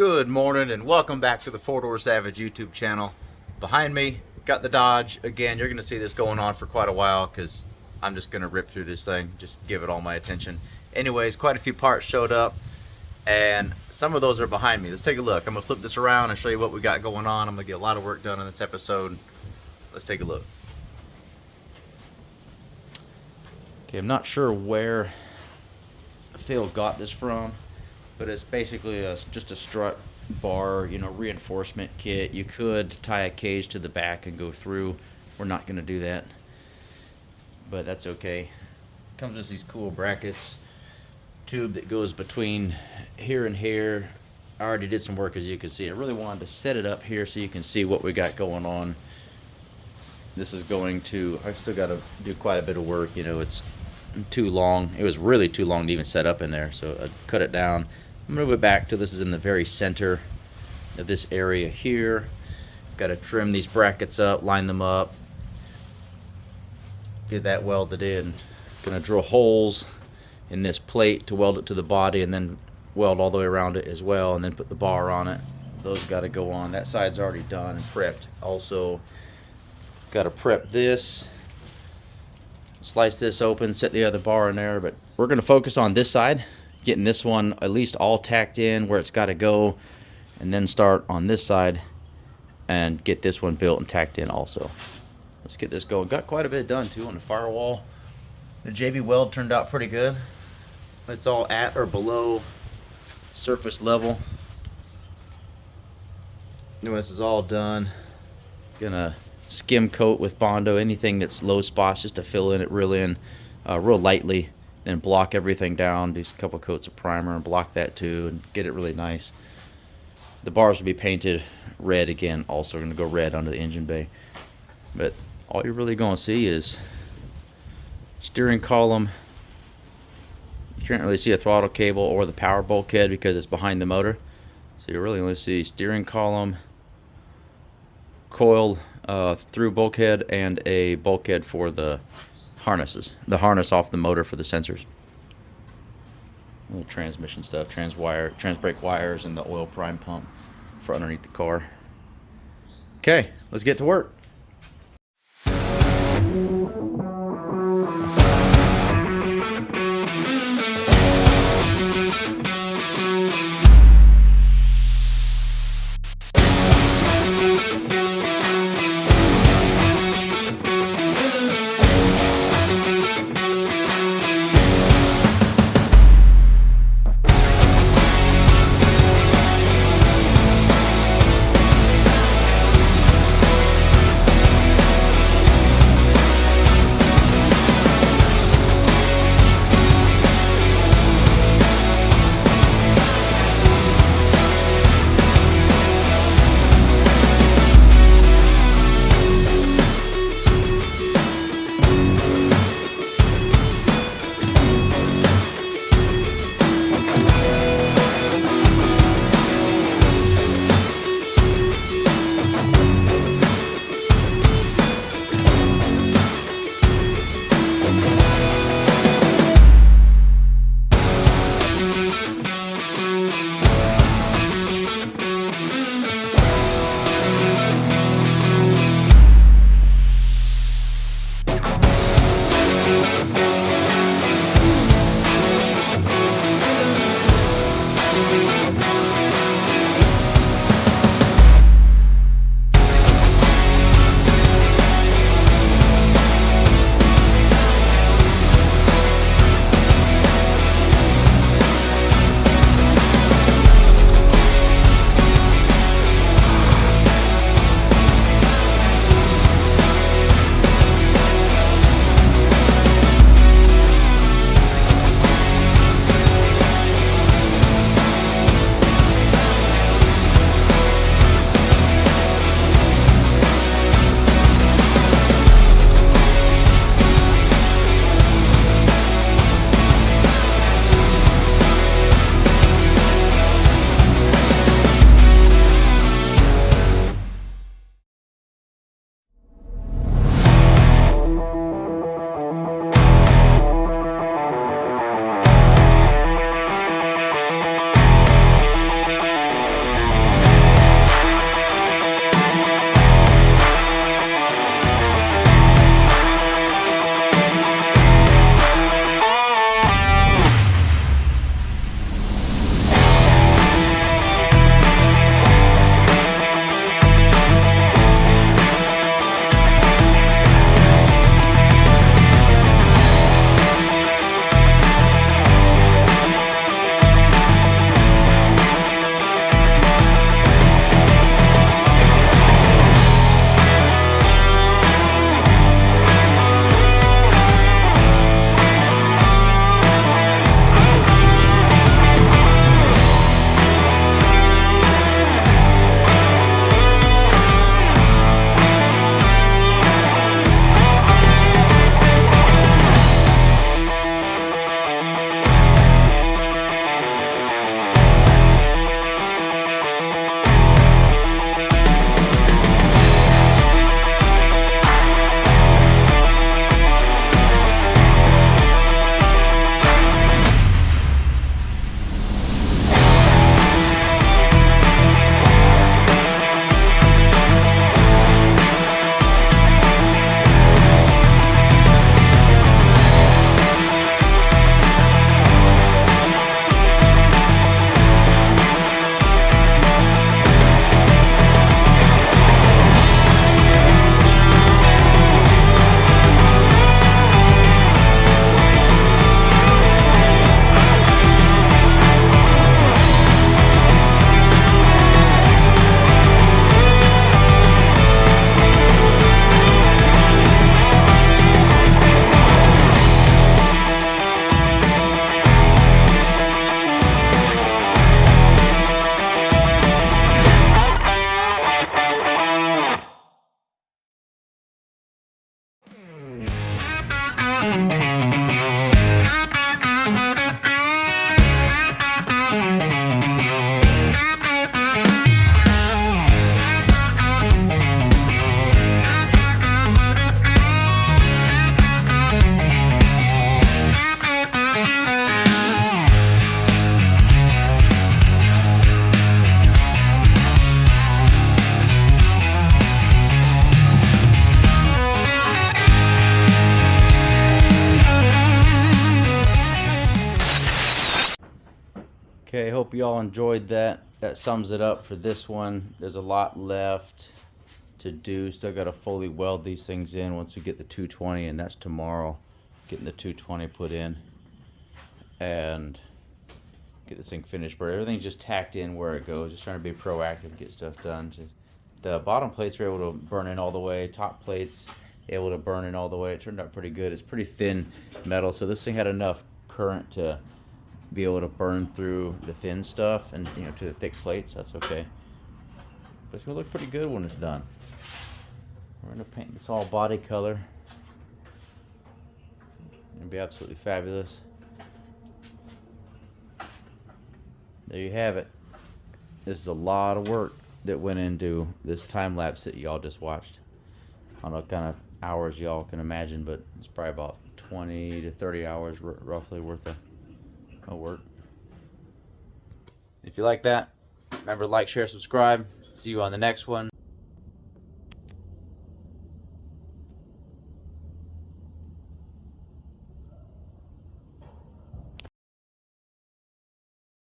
Good morning and welcome back to the Four Door Savage YouTube channel. Behind me, got the Dodge. Again, you're going to see this going on for quite a while because I'm just going to rip through this thing, just give it all my attention. Anyways, quite a few parts showed up and some of those are behind me. Let's take a look. I'm going to flip this around and show you what we got going on. I'm going to get a lot of work done in this episode. Let's take a look. Okay, I'm not sure where Phil got this from, but it's basically just a strut bar, reinforcement kit. You could tie a cage to the back and go through. We're not going to do that, but that's okay. Comes with these cool brackets, tube that goes between here and here. I already did some work, as you can see. I really wanted to set it up here so you can see what we got going on. This is going to, I still got to do quite a bit of work. It's too long. It was really too long to even set up in there, so I cut it down. Move it back to this is in the very center of this area here. Got to trim these brackets up, line them up, get that welded in. Gonna drill holes in this plate to weld it to the body, and then weld all the way around it as well, and then put the bar on it. Those got to go on. That side's already done and prepped. Also got to prep this, slice this open, set the other bar in there, but we're gonna focus on this side, getting this one at least all tacked in where it's got to go, and then start on this side and get this one built and tacked in also. Let's get this going. Got quite a bit done too on the firewall. The JB weld turned out pretty good. It's all at or below surface level. This is all done. Gonna skim coat with Bondo anything that's low spots just to fill in it real lightly. Then block everything down, do a couple coats of primer and block that too, and get it really nice. The bars will be painted red again, also going to go red under the engine bay. But all you're really going to see is steering column. You can't really see a throttle cable or the power bulkhead because it's behind the motor. So you really only see steering column, coil through bulkhead, and a bulkhead for the harnesses, the harness off the motor for the sensors. Little transmission stuff, trans-brake wires, and the oil prime pump for underneath the car. Okay, let's get to work. Okay, hope you all enjoyed that. That sums it up for this one. There's a lot left to do. Still got to fully weld these things in once we get the 220, and that's tomorrow. Getting the 220 put in and get this thing finished. But everything's just tacked in where it goes. Just trying to be proactive, get stuff done. Just, the bottom plates are able to burn in all the way. Top plates able to burn in all the way. It turned out pretty good. It's pretty thin metal, so this thing had enough current to be able to burn through the thin stuff and, you know, to the thick plates. That's okay. But it's gonna look pretty good when it's done. We're gonna paint this all body color. It'll be absolutely fabulous. There you have it. This is a lot of work that went into this time lapse that y'all just watched. I don't know what kind of hours y'all can imagine, but it's probably about 20 to 30 hours roughly worth of work. If you like that, remember to like, share, subscribe. See you on the next one.